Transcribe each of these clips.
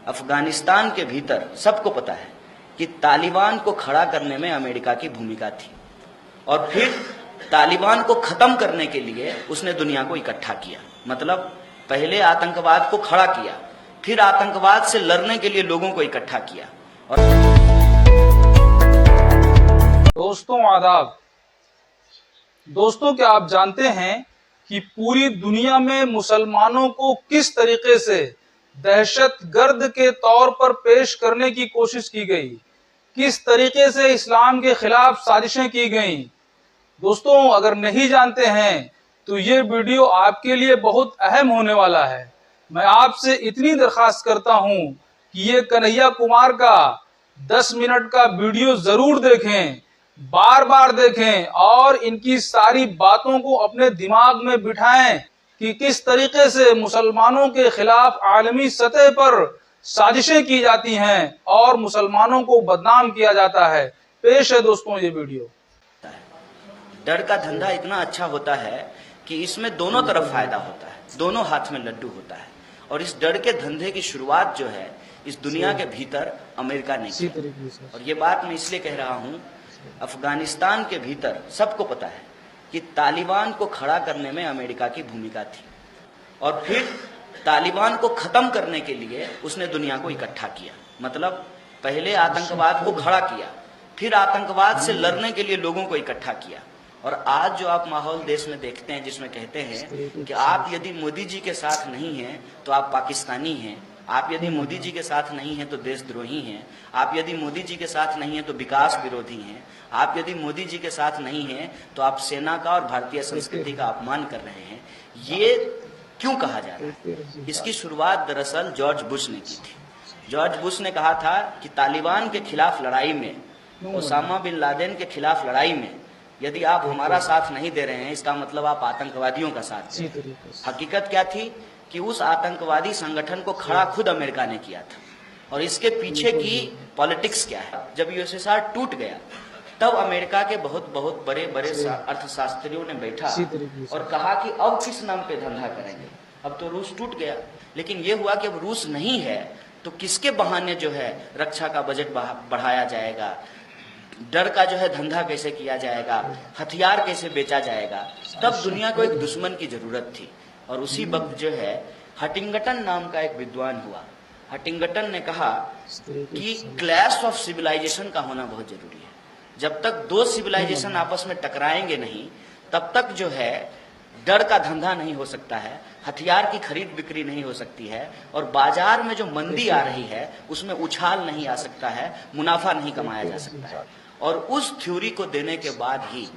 अफगानिस्तान के भीतर सबको पता है कि तालिबान को खड़ा करने में अमेरिका की भूमिका थी और फिर तालिबान को खत्म करने के लिए उसने दुनिया को इकट्ठा किया। मतलब पहले आतंकवाद को खड़ा किया, फिर आतंकवाद से लड़ने के लिए लोगों को इकट्ठा किया। और दोस्तों आदाब। दोस्तों, क्या आप जानते हैं कि पूरी दुनिया में मुसलमानों को किस तरीके से दहशतगर्द के तौर पर पेश करने की कोशिश की गई, किस तरीके से इस्लाम के खिलाफ साजिशें की गईं। दोस्तों, अगर नहीं जानते हैं तो ये वीडियो आपके लिए बहुत अहम होने वाला है। मैं आपसे इतनी दरखास्त करता हूं कि ये कन्हैया कुमार का 10 मिनट का वीडियो जरूर देखें, बार बार देखें और इनकी सारी बातों को अपने दिमाग में बिठाएं कि किस तरीके से मुसलमानों के खिलाफ आलमी सतह पर साजिशें की जाती हैं और मुसलमानों को बदनाम किया जाता है। पेश है दोस्तों ये वीडियो। डर का धंधा इतना अच्छा होता है कि इसमें दोनों तरफ फायदा होता है, दोनों हाथ में लड्डू होता है। और इस डर के धंधे की शुरुआत जो है इस दुनिया के भीतर अमेरिका ने की। और ये बात मैं इसलिए कह रहा हूँ, अफगानिस्तान के भीतर सबको पता है कि तालिबान को खड़ा करने में अमेरिका की भूमिका थी और फिर तालिबान को खत्म करने के लिए उसने दुनिया को इकट्ठा किया। मतलब पहले आतंकवाद को खड़ा किया, फिर आतंकवाद से लड़ने के लिए लोगों को इकट्ठा किया। और आज जो आप माहौल देश में देखते हैं जिसमें कहते हैं कि आप यदि मोदी जी के साथ नहीं हैं तो आप पाकिस्तानी हैं, आप यदि मोदी जी के साथ नहीं हैं तो देशद्रोही हैं, आप यदि मोदी जी के साथ नहीं हैं तो विकास विरोधी हैं, आप यदि मोदी जी के साथ नहीं हैं तो आप सेना का और भारतीय संस्कृति का अपमान कर रहे हैं। ये क्यों कहा जा रहा है? इसकी शुरुआत दरअसल जॉर्ज बुश ने की थी। जॉर्ज बुश ने कहा था कि तालिबान के खिलाफ लड़ाई में, ओसामा बिन लादेन के खिलाफ लड़ाई में यदि आप हमारा साथ नहीं दे रहे हैं, इसका मतलब आप आतंकवादियों का साथ दे रहे हैं। हकीकत क्या थी कि उस आतंकवादी संगठन को खड़ा खुद अमेरिका ने किया था। और इसके पीछे की पॉलिटिक्स क्या है? जब यूएसएसआर टूट गया तब अमेरिका के बहुत बड़े अर्थशास्त्रियों ने बैठा और कहा कि अब किस नाम पे धंधा करेंगे। अब तो रूस टूट गया, लेकिन ये हुआ कि अब रूस नहीं है तो किसके बहाने जो है रक्षा का बजट बढ़ाया जाएगा, डर का जो है धंधा कैसे किया जाएगा, हथियार कैसे बेचा जाएगा। तब दुनिया को एक दुश्मन की जरूरत थी। और उसी वक्त जो है हटिंगटन नाम का एक विद्वान हुआ। हटिंगटन ने कहा कि क्लैश ऑफ सिविलाइजेशन का होना बहुत जरूरी है। जब तक दो सिविलाइजेशन आपस में टकराएंगे नहीं तब तक जो है डर का धंधा नहीं हो सकता है, हथियार की खरीद बिक्री नहीं हो सकती है और बाजार में जो मंदी आ रही है उसमें उछाल नहीं आ सकता है, मुनाफा नहीं कमाया जा सकता है। और उस थ्योरी को देने के बाद ही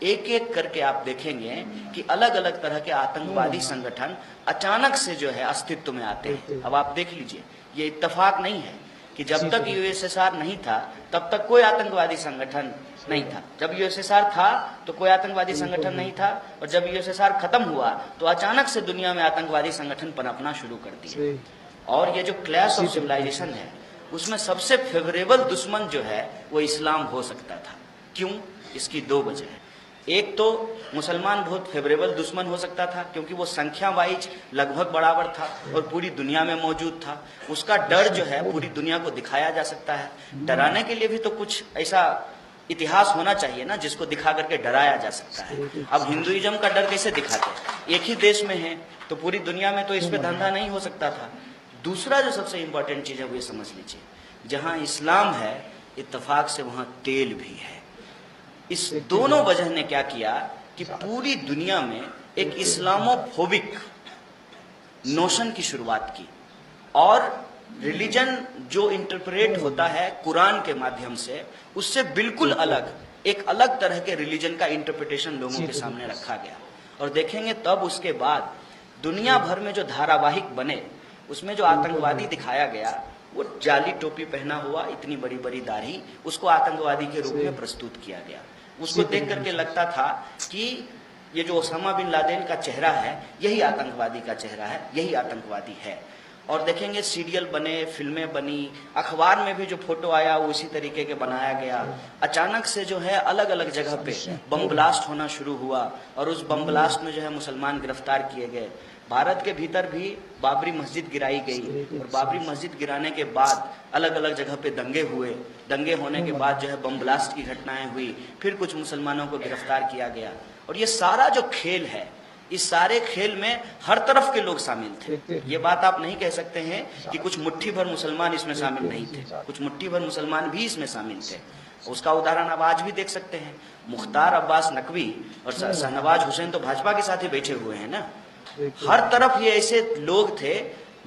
एक एक करके आप देखेंगे कि अलग अलग तरह के आतंकवादी संगठन अचानक से जो है अस्तित्व में आते हैं। अब आप देख लीजिए, ये इत्तेफाक नहीं है कि जब तक यूएसएसआर नहीं था तब तक कोई आतंकवादी संगठन नहीं था। जब यूएसएसआर था तो कोई आतंकवादी संगठन नहीं था, और जब यूएसएसआर खत्म हुआ तो अचानक से दुनिया में आतंकवादी संगठन पनपना शुरू कर दिए। और ये जो क्लैश ऑफ सिविलाइजेशन है उसमें सबसे फेवरेबल दुश्मन जो है वो इस्लाम हो सकता था। क्यों? इसकी दो वजह है। एक तो मुसलमान बहुत फेवरेबल दुश्मन हो सकता था क्योंकि वो संख्या वाइज लगभग बराबर था और पूरी दुनिया में मौजूद था। उसका डर जो है पूरी दुनिया को दिखाया जा सकता है। डराने के लिए भी तो कुछ ऐसा इतिहास होना चाहिए ना जिसको दिखा करके डराया जा सकता है। अब हिंदुइज्म का डर कैसे दिखाते? एक ही देश में है तो पूरी दुनिया में तो इस पे धंधा नहीं हो सकता था। दूसरा जो सबसे इंपॉर्टेंट चीज है वो ये समझ लीजिए, जहां इस्लाम है इत्तेफाक से वहां तेल भी है। इस दोनों वजह ने क्या किया कि पूरी दुनिया में एक इस्लामोफोबिक नोशन की शुरुआत की। और रिलीजन जो इंटरप्रेट होता है कुरान के माध्यम से, उससे बिल्कुल अलग एक अलग तरह के रिलीजन का इंटरप्रिटेशन लोगों के सामने रखा गया। और देखेंगे तब उसके बाद दुनिया भर में जो धारावाहिक बने उसमें जो आतंकवादी दिखाया गया वो जाली टोपी पहना हुआ, इतनी बड़ी बड़ी दाढ़ी, उसको आतंकवादी के रूप में प्रस्तुत किया गया। उसको देख करके लगता था कि ये जो ओसामा बिन लादेन का चेहरा है यही आतंकवादी का चेहरा है, यही आतंकवादी है। और देखेंगे सीरियल बने, फिल्में बनी, अखबार में भी जो फोटो आया वो उसी तरीके के बनाया गया। अचानक से जो है अलग अलग जगह पे बम ब्लास्ट होना शुरू हुआ और उस बम ब्लास्ट में जो है मुसलमान गिरफ्तार किए गए। भारत के भीतर भी बाबरी मस्जिद गिराई गई और बाबरी मस्जिद गिराने के बाद अलग अलग जगह पे दंगे हुए। दंगे होने के बाद जो है बम ब्लास्ट की घटनाएं हुई, फिर कुछ मुसलमानों को गिरफ्तार किया गया। और ये सारा जो खेल है, इस सारे खेल में हर तरफ के लोग शामिल थे। ये बात आप नहीं कह सकते हैं कि कुछ मुट्ठी भर मुसलमान इसमें शामिल नहीं थे। कुछ मुट्ठी भर मुसलमान भी इसमें शामिल थे। उसका उदाहरण आप आज भी देख सकते हैं। मुख्तार अब्बास नकवी और शाहनवाज हुसैन तो भाजपा के साथ ही बैठे हुए हैं ना। हर तरफ ये ऐसे लोग थे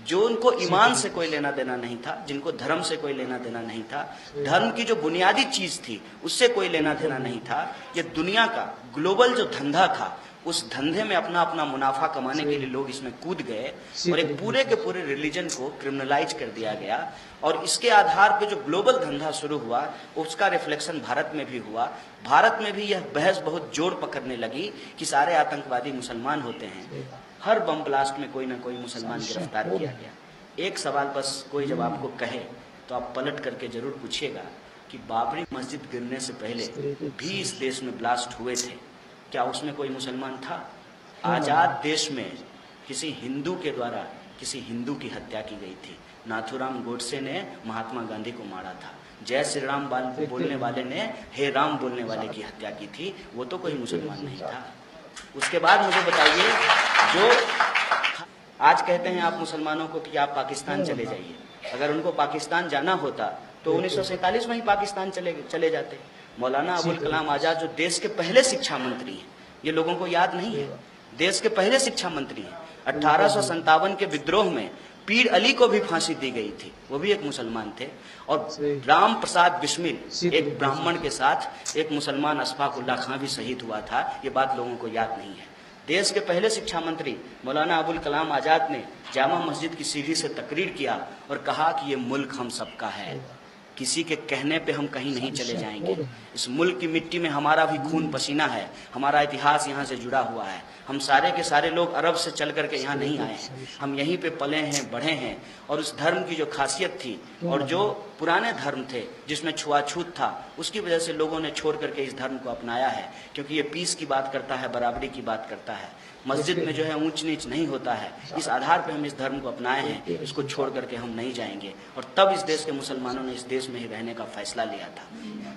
जो उनको ईमान से कोई लेना देना नहीं था, जिनको धर्म से कोई लेना देना नहीं था, धर्म की जो बुनियादी चीज थी उससे कोई लेना देना नहीं था। ये दुनिया का ग्लोबल जो धंधा था, उस धंधे में अपना अपना मुनाफा कमाने के लिए लोग इसमें कूद गए और एक पूरे के पूरे रिलीजन को क्रिमिनलाइज कर दिया गया। और इसके आधार पे जो ग्लोबल धंधा शुरू हुआ उसका रिफ्लेक्शन भारत में भी हुआ। भारत में भी यह बहस बहुत जोर पकड़ने लगी कि सारे आतंकवादी मुसलमान होते हैं। हर बम ब्लास्ट में कोई ना कोई मुसलमान गिरफ्तार किया गया। एक सवाल बस कोई जब आपको कहे तो आप पलट करके जरूर पूछिएगा कि बाबरी मस्जिद गिरने से पहले भी इस देश में ब्लास्ट हुए थे, क्या उसमें कोई मुसलमान था? आजाद देश में किसी हिंदू के द्वारा किसी हिंदू की हत्या की गई थी। नाथूराम गोडसे ने महात्मा गांधी को मारा था। जय श्री राम बोलने वाले ने हे राम बोलने वाले की हत्या की थी। वो तो कोई मुसलमान नहीं था। उसके बाद मुझे बताइए, जो आज कहते हैं आप मुसलमानों को कि आप पाकिस्तान चले जाइए, अगर उनको पाकिस्तान जाना होता तो 1947 में ही पाकिस्तान चले जाते। मौलाना अबुल कलाम आजाद जो देश के पहले शिक्षा मंत्री हैं, ये लोगों को याद नहीं है, देश के पहले शिक्षा मंत्री हैं। 1857 के विद्रोह में पीर अली को भी फांसी दी गई थी, वो भी एक मुसलमान थे। और राम प्रसाद बिस्मिल एक ब्राह्मण के साथ एक मुसलमान अशफाकुल्ला खां भी शहीद हुआ था। ये बात लोगों को याद नहीं है। देश के पहले शिक्षा मंत्री मौलाना अबुल कलाम आजाद ने जामा मस्जिद की सीढ़ी से तकरीर किया और कहा कि ये मुल्क हम सबका है, किसी के कहने पे हम कहीं नहीं चले जाएंगे। इस मुल्क की मिट्टी में हमारा भी खून पसीना है, हमारा इतिहास यहाँ से जुड़ा हुआ है। हम सारे के सारे लोग अरब से चल करके यहाँ नहीं आए हैं, हम यहीं पे पले हैं, बढ़े हैं। और उस धर्म की जो खासियत थी और जो पुराने धर्म थे जिसमें छुआछूत था, उसकी वजह से लोगों ने छोड़ करके इस धर्म को अपनाया है, क्योंकि ये पीस की बात करता है, बराबरी की बात करता है। मस्जिद में जो है ऊंच नीच नहीं होता है। इस आधार पे हम इस धर्म को अपनाए हैं, इसको छोड़ करके हम नहीं जाएंगे। और तब इस देश के मुसलमानों ने इस देश में ही रहने का फैसला लिया था।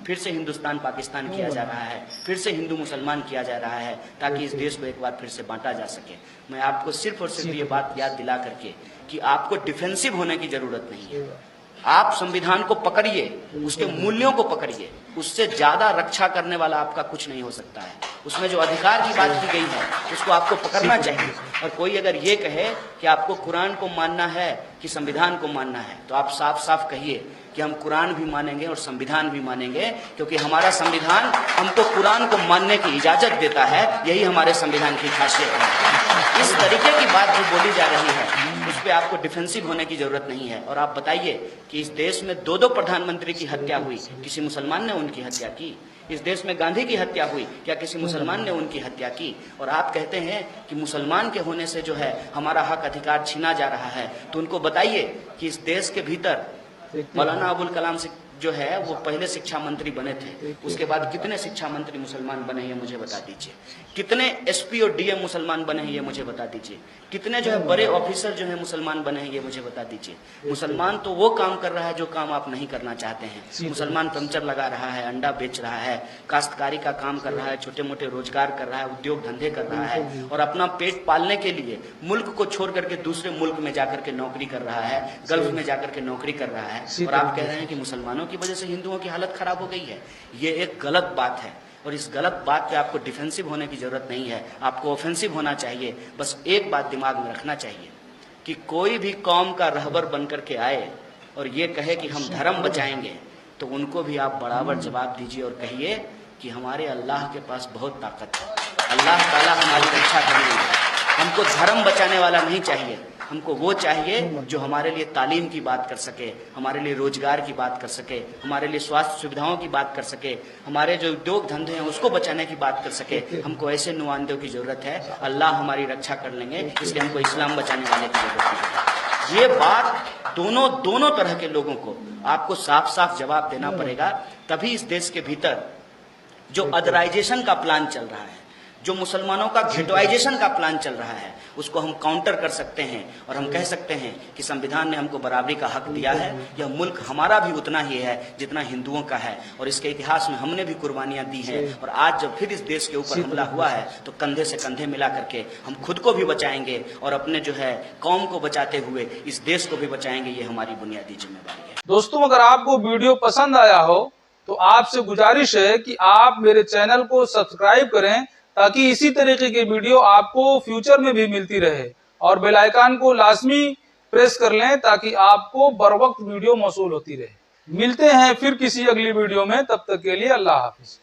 फिर से हिंदुस्तान पाकिस्तान किया जा रहा है, फिर से हिंदू मुसलमान किया जा रहा है, ताकि इस देश को एक बार फिर से बांटा जा सके। मैं आपको सिर्फ और सिर्फ ये बात याद दिला करके कि आपको डिफेंसिव होने की जरूरत नहीं है। आप संविधान को पकड़िए, उसके मूल्यों को पकड़िए, उससे ज्यादा रक्षा करने वाला आपका कुछ नहीं हो सकता है। उसमें जो अधिकार की बात की गई है उसको आपको पकड़ना चाहिए। और कोई अगर ये कहे कि आपको कुरान को मानना है कि संविधान को मानना है, तो आप साफ साफ कहिए कि हम कुरान भी मानेंगे और संविधान भी मानेंगे, क्योंकि हमारा संविधान हमको कुरान को मानने की इजाजत देता है। यही हमारे संविधान की खासियत है। इस तरीके की बात जो बोली जा रही है उस पर आपको डिफेंसिव होने की जरूरत नहीं है। और आप बताइए कि इस देश में दो प्रधानमंत्री की हत्या हुई, किसी मुसलमान ने उनकी हत्या की? इस देश में गांधी की हत्या हुई, क्या किसी मुसलमान ने उनकी हत्या की? और आप कहते हैं कि मुसलमान के होने से जो है हमारा हक अधिकार छीना जा रहा है। तो उनको बताइए कि इस देश के भीतर मौलाना अबुल कलाम से जो है वो पहले शिक्षा मंत्री बने थे, उसके बाद कितने शिक्षा मंत्री मुसलमान बने हैं ये मुझे बता दीजिए। कितने एसपी और डीएम मुसलमान बने हैं ये मुझे बता दीजिए। कितने जो है बड़े ऑफिसर जो है मुसलमान बने हैं ये मुझे बता दीजिए। मुसलमान तो वो काम कर रहा है जो काम आप नहीं करना चाहते हैं। मुसलमान पंचर लगा रहा है, अंडा बेच रहा है, काश्तकारी का काम कर रहा है, छोटे मोटे रोजगार कर रहा है, उद्योग धंधे कर रहा है, और अपना पेट पालने के लिए मुल्क को छोड़ करके दूसरे मुल्क में जाकर के नौकरी कर रहा है, गल्फ में जाकर के नौकरी कर रहा है। और आप कह रहे हैं कि मुसलमानों की वजह से हिंदुओं की हालत खराब हो गई है। ये एक गलत बात है और इस गलत बात पे आपको डिफेंसिव होने की जरूरत नहीं है, आपको ऑफेंसिव होना चाहिए। बस एक बात दिमाग में रखना चाहिए कि कोई भी कौम का रहबर बनकर के आए और ये कहे कि हम धर्म बचाएंगे, तो उनको भी आप बराबर जवाब दीजिए और कहिए कि हमारे अल्लाह के पास बहुत ताकत है, अल्लाह ताला हमारी रक्षा करेंगे। हमको धर्म बचाने वाला नहीं चाहिए, हमको वो चाहिए जो हमारे लिए तालीम की बात कर सके, हमारे लिए रोजगार की बात कर सके, हमारे लिए स्वास्थ्य सुविधाओं की बात कर सके, हमारे जो उद्योग धंधे हैं उसको बचाने की बात कर सके। हमको ऐसे नुमाइंदों की जरूरत है। अल्लाह हमारी रक्षा कर लेंगे, इसलिए हमको इस्लाम बचाने वाले की जरूरत है। ये बात दोनों तरह के लोगों को आपको साफ साफ जवाब देना पड़ेगा। तभी इस देश के भीतर जो अदराइजेशन का प्लान चल रहा है, जो मुसलमानों का घेटवाइजेशन का प्लान चल रहा है उसको हम काउंटर कर सकते हैं और हम कह सकते हैं कि संविधान ने हमको बराबरी का हक दिया है। यह मुल्क हमारा भी उतना ही है जितना हिंदुओं का है और इसके इतिहास में हमने भी कुर्बानियां दी हैं और आज जब फिर इस देश के ऊपर हमला हुआ है तो कंधे से कंधे मिला करके हम खुद को भी बचाएंगे और अपने जो है कौम को बचाते हुए इस देश को भी बचाएंगे। ये हमारी बुनियादी जिम्मेदारी है। दोस्तों, अगर आपको वीडियो पसंद आया हो तो आपसे गुजारिश है कि आप मेरे चैनल को सब्सक्राइब करें ताकि इसी तरीके की वीडियो आपको फ्यूचर में भी मिलती रहे और बेल आइकन को लाजमी प्रेस कर लें ताकि आपको बर वक्त वीडियो मौसूल होती रहे। मिलते हैं फिर किसी अगली वीडियो में, तब तक के लिए अल्लाह हाफिज।